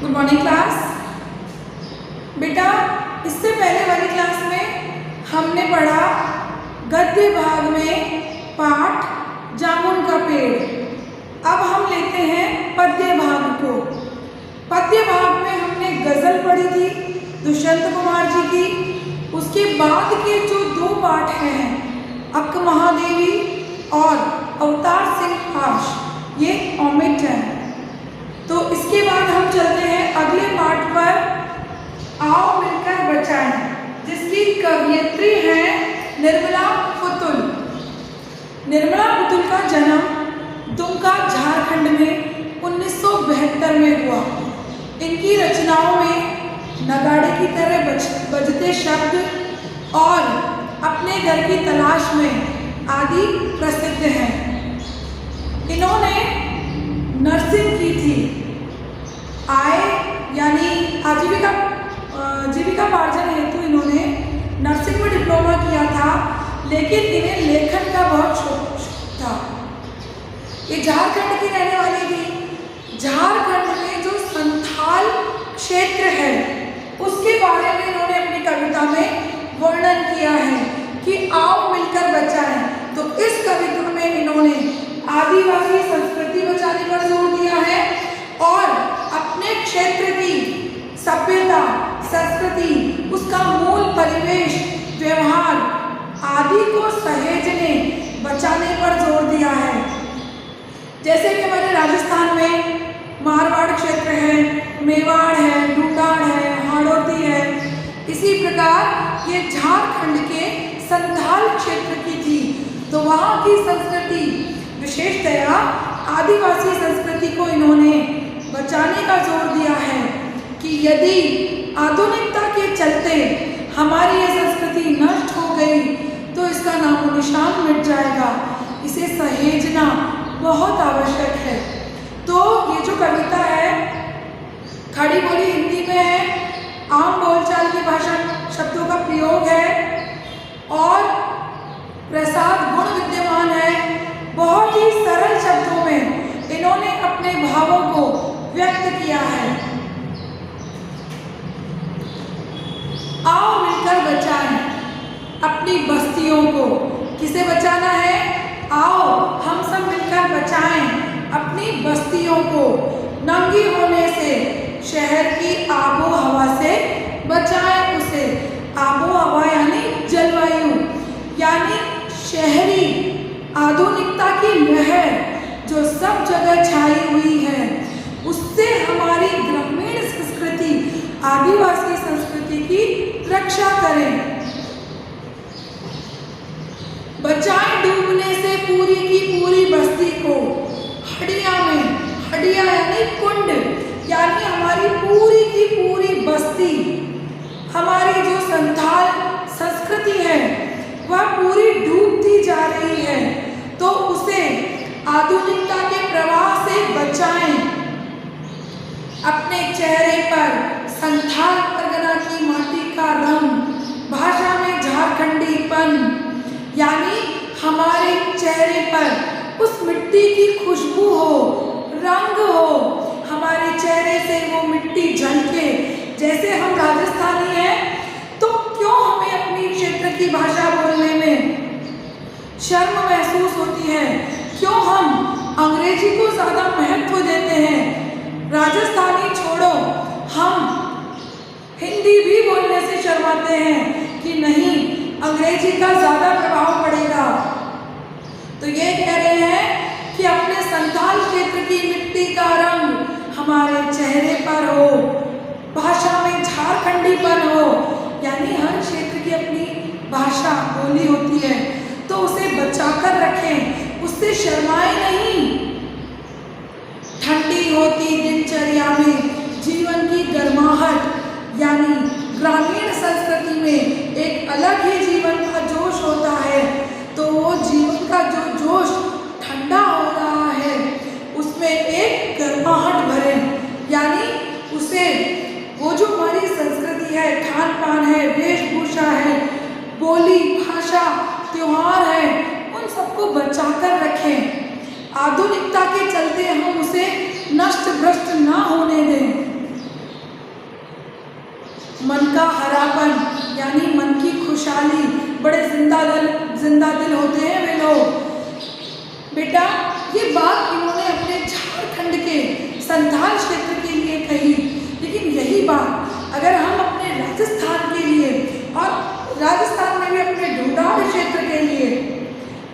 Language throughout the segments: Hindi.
Good morning class. बेटा, इससे पहले वाली क्लास में हमने पढ़ा गद्य भाग में पाठ जामुन का पेड़। अब हम लेते हैं पद्य भाग को। पद्य भाग में हमने गज़ल पढ़ी थी दुष्यंत कुमार जी की। उसके बाद के जो दो पाठ हैं अक्क महादेवी और अवतार सिंह आश, ये ओमिट हैं। तो इसके बाद हम चलते हैं अगले पाठ पर, आओ मिलकर बचाएं, जिसकी कवयित्री हैं निर्मला पुतुल। निर्मला पुतुल का जन्म दुमका झारखंड में 1972 में हुआ। इनकी रचनाओं में नगाड़े की तरह बजते शब्द और अपने घर की तलाश में आदि प्रसिद्ध हैं। इन्होंने नर्सिंग की थी। आय यानी जीविकापार्जन हेतु इन्होंने नर्सिंग में डिप्लोमा किया था, लेकिन इन्हें लेखन का बहुत शौक था। ये झारखंड की रहने वाली थी। झारखंड में जो संथाल क्षेत्र है उसके बारे में इन्होंने अपनी कविता में वर्णन किया है कि आओ मिलकर बचाएं। तो इस कविता में इन्होंने आदिवासी संस्कृति बचाने पर जोर दिया है और अपने क्षेत्र की सभ्यता, संस्कृति, उसका मूल परिवेश, व्यवहार आदि को सहेजने, बचाने पर जोर दिया है। जैसे कि हमारे राजस्थान में मारवाड़ क्षेत्र है, मेवाड़ है, डूंगाड़ है, हाड़ौती है, इसी प्रकार ये झारखंड के संथाल क्षेत्र की थी। तो वहाँ की संस्कृति, विशेषतया आदिवासी संस्कृति को इन्होंने बचाने का जोर दिया है कि यदि आधुनिकता के चलते हमारी ये संस्कृति नष्ट हो गई तो इसका नामो निशान मिट जाएगा। इसे सहेजना बहुत आवश्यक है। तो ये जो कविता है खड़ी बोली हिंदी में है, आम बोलचाल की भाषा शब्दों का प्रयोग है और प्रसाद गुण विद्यमान है। बहुत ही सरल शब्दों में इन्होंने अपने भावों को व्यक्त किया है। आओ मिलकर बचाएं अपनी बस्तियों को। किसे बचाना है? आओ हम सब मिलकर बचाएं अपनी बस्तियों को। नंगी होने से, शहर की आबो हवा से बचाएं उसे। आबो हवा यानी जलवायु, यानी शहरी आधुनिकता की लहर जो सब जगह छाई हुई है, उससे हमारी ग्रामीण संस्कृति, आदिवासी संस्कृति की रक्षा करें। बचाएं डूबने से पूरी की पूरी बस्ती को। हडिया में, हडिया यानी कुंड, यानी हमारी पूरी की पूरी बस्ती, हमारी जो संथाल संस्कृति है वह पूरी डूबती जा रही है। तो उसे आधुनिकता के प्रवाह से बचाएं। अपने चेहरे पर संथाल परगना की माटी का रंग, भाषा में झारखंडीपन, यानी हमारे चेहरे पर उस मिट्टी की खुशबू हो, रंग हो, हमारे चेहरे से वो मिट्टी झलके। जैसे हम राजस्थानी हैं तो क्यों हमें अपनी क्षेत्र की भाषा बोलने में शर्म महसूस होती है? क्यों हम अंग्रेजी को ज़्यादा महत्व देते हैं? राजस्थानी छोड़ो, हम हिंदी भी बोलने से शर्माते हैं कि नहीं, अंग्रेजी का ज़्यादा प्रभाव पड़ेगा। तो ये कह रहे हैं कि अपने संथाल क्षेत्र की मिट्टी का रंग हमारे चेहरे पर हो, भाषा में झारखंडीपन हो, यानी हर क्षेत्र की अपनी भाषा बोली होती है, तो उसे बचाकर रखें, उससे शर्माएं नहीं। ठंडी होती दिनचर्या में जीवन की गर्माहट, यानी ग्रामीण संस्कृति में एक अलग ही जीवन का जोश होता है। तो वो जीवन का जो जोश ठंडा हो रहा है उसमें एक गर्माहट भरे, यानी उसे वो जो हमारी संस्कृति है, खान पान है, वेशभूषा है, बोली, भाषा, त्योहार है, उन सबको बचाकर रखें। आधुनिकता के चलते हम उसे नष्ट भ्रष्ट ना होने दें। खुशहाली, बड़े जिंदा दिल होते हैं वे लोग। बेटा ये बात इन्होंने अपने झारखंड के संथाल क्षेत्र के लिए कही, लेकिन यही बात अगर हम अपने राजस्थान के लिए और राजस्थान में भी अपने ढूंढाड़ क्षेत्र के लिए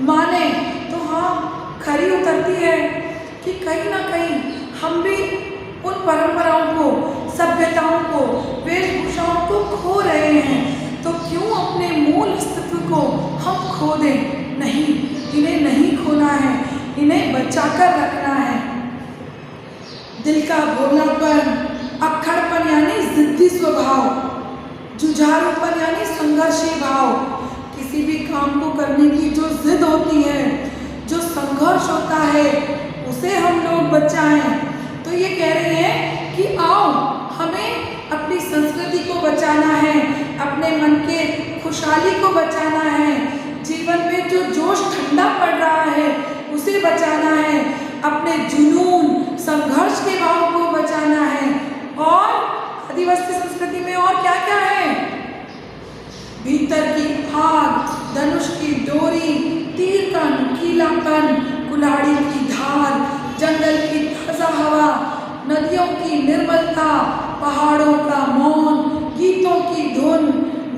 माने तो हाँ खरी उतरती है कि कहीं ना कहीं हम भी उन परंपराओं को, सभ्यताओं को, वेशभूषाओं को खो रहे हैं। तो क्यों अपने मूल अस्तित्व को हम खो दें? नहीं, इन्हें नहीं खोना है, इन्हें बचाकर रखना है। दिल का भोलापन, अक्खड़पन यानी जिद्दी स्वभाव, जुझारूपन यानी संघर्षी भाव, किसी भी काम को करने की जो जिद होती है, जो संघर्ष होता है, उसे हम लोग बचाएं। तो ये कह रहे हैं कि आओ हमें अपनी संस्कृति को बचाना है, अपने मन के खुशहाली को बचाना है, जीवन में जो जोश ठंडा पड़ रहा है उसे बचाना है, अपने जुनून संघर्ष के भाव को बचाना है। और आदिवासी संस्कृति में और क्या क्या है? भीतर की आग, धनुष की डोरी, तीर का नुकीलापन, कुल्हाड़ी की धार, जंगल की ताजा हवा, नदियों की निर्मलता, पहाड़ों का मौन, गीतों की धुन,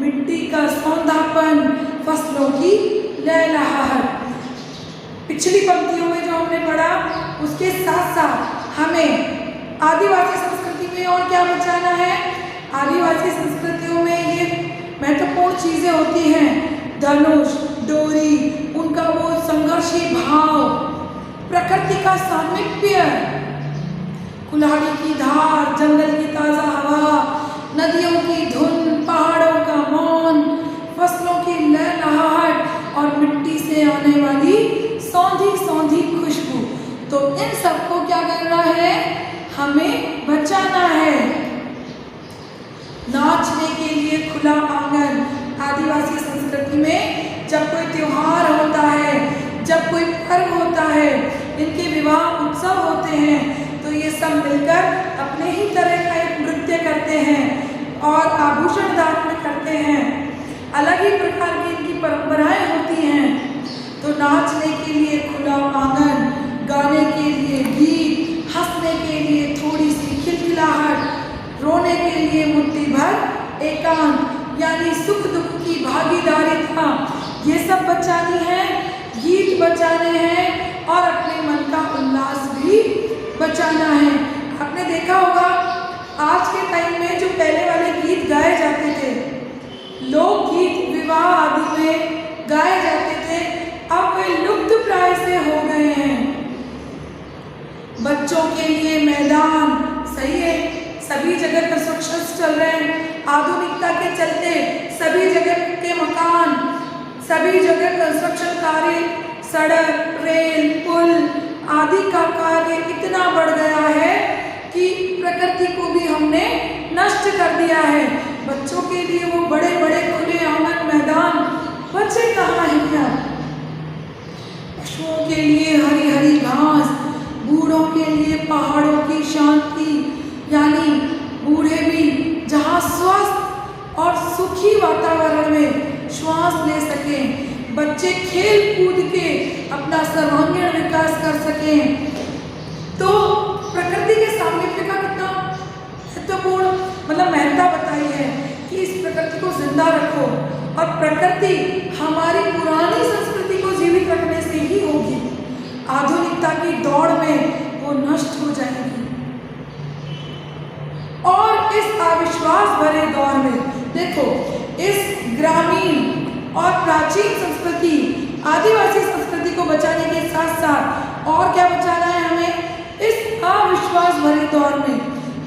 मिट्टी का सौंधापन, फसलों की लहलहाहट। पिछली पंक्तियों में जो हमने पढ़ा उसके साथ साथ हमें आदिवासी संस्कृति में और क्या बचाना है? आदिवासी संस्कृतियों में ये महत्वपूर्ण चीजें होती हैं, धनुष, डोरी, उनका वो संघर्षी भाव, प्रकृति का सामीप्य, कुल्हाड़ी की धार, जंगल की ताजा हवा, नदियों की धुन, पहाड़ों का मौन, फसलों की लहलहाहट और मिट्टी से आने वाली सौंधी सौंधी खुशबू। तो इन सबको क्या करना है? हमें बचाना है। नाचने के लिए खुला आंगन। आदिवासी संस्कृति में जब कोई त्योहार होता है, जब कोई पर्व होता है, इनके विवाह उत्सव होते हैं, तो ये सब मिलकर अपने ही तरह का एक नृत्य करते हैं और आभूषण धारण करते हैं। अलग ही प्रकार की इनकी परंपराएं होती हैं। तो नाचने के लिए खुला आंगन, गाने के लिए गीत, हंसने के लिए थोड़ी सी खिलखिलाहट, रोने के लिए मुट्ठी भर एकांत यानी सुख दुख की भागीदारी था। ये सब बचानी है, गीत बचाने हैं और अपने मन का उल्लास भी बचाना है। आपने देखा होगा आज के टाइम में जो पहले वाले गीत गाए जाते थे, लोकगीत विवाह आदि में गाए जाते थे, अब वे लुप्त प्राय से हो गए हैं। बच्चों के लिए मैदान, सही है, सभी जगह कंस्ट्रक्शन चल रहे हैं, आधुनिकता के चलते सभी जगह के मकान, सभी जगह कंस्ट्रक्शन कार्य, सड़क, रेल, पुल आदि का कार्य इतना बढ़ गया है कि प्रकृति को भी हमने नष्ट कर दिया है। बच्चों के लिए वो बड़े बड़े खुले आंगन मैदान बच्चे कहाँ हैं क्या? पशुओं के लिए हरी हरी घास, बूढ़ों के लिए पहाड़ों की शांति, यानी बूढ़े भी जहाँ स्वस्थ और सुखी वातावरण में श्वास ले सकें, बच्चे खेल कूद के अपना सर्वांगीण विकास कर सकें। तो प्रकृति के सामीप्य का कितना महत्वपूर्ण महत्ता बताई है कि इस प्रकृति को जिंदा रखो, और प्रकृति हमारी पुरानी संस्कृति को जीवित रखने से ही होगी। आधुनिकता की दौड़ में वो नष्ट हो जाएगी। और इस अविश्वास भरे दौर में देखो, इस ग्रामीण और प्राचीन संस्कृति, आदिवासी संस्कृति को बचाने के साथ साथ और क्या बचाना है हमें? इस अविश्वास भरे दौर में,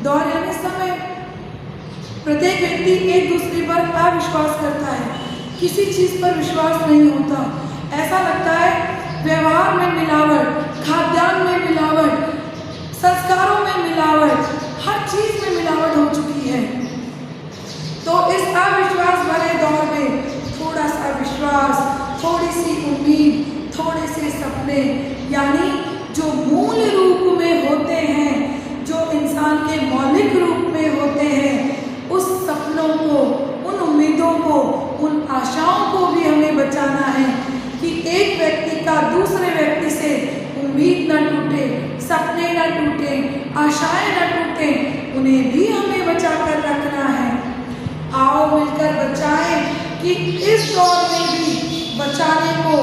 दौर यानी समय, प्रत्येक व्यक्ति एक दूसरे पर अविश्वास करता है, किसी चीज पर विश्वास नहीं होता। ऐसा लगता है व्यवहार में मिलावट, खाद्यान्न में मिलावट, संस्कारों में मिलावट, हर चीज में मिलावट हो चुकी है। तो इस अविश्वास भरे दौर में थोड़ा सा विश्वास, थोड़ी सी उम्मीद, थोड़े से सपने, यानी जो मूल रूप में होते हैं, जो इंसान के मौलिक रूप में होते हैं, उस सपनों को, उन उम्मीदों को, उन आशा उन्हें भी हमें बचा कर रखना है। आओ मिलकर बचाएं कि इस दौर में भी बचाने को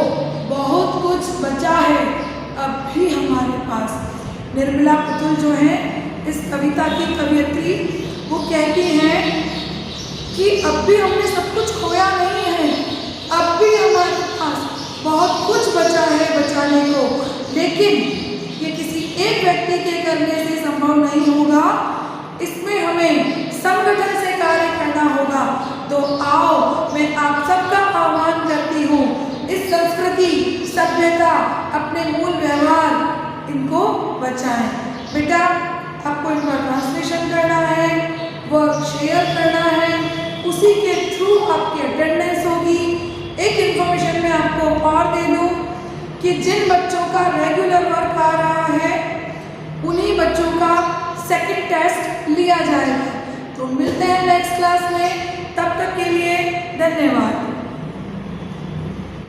बहुत कुछ बचा है अब भी हमारे पास। निर्मला पुतुल जो है इस कविता की कवयित्री, वो कहती हैं कि अब भी हमने सब कुछ खोया नहीं है, अब भी हमारे पास बहुत कुछ बचा है बचाने को, लेकिन ये किसी एक व्यक्ति के करने से संभव नहीं होगा, इसमें हमें संगठन से कार्य करना होगा। तो आओ मैं आप सबका आह्वान करती हूँ, इस संस्कृति, सभ्यता, अपने मूल व्यवहार इनको बचाएं। बेटा आपको इनका ट्रांसलेशन करना है, वर्क शेयर करना है, उसी के थ्रू आपकी अटेंडेंस होगी। एक इन्फॉर्मेशन मैं आपको और दे दूँ कि जिन बच्चों का रेगुलर वर्क आ रहा है उन्हीं बच्चों का सेकंड टेस्ट लिया जाएगा। तो मिलते हैं नेक्स्ट क्लास में, तब तक के लिए धन्यवाद।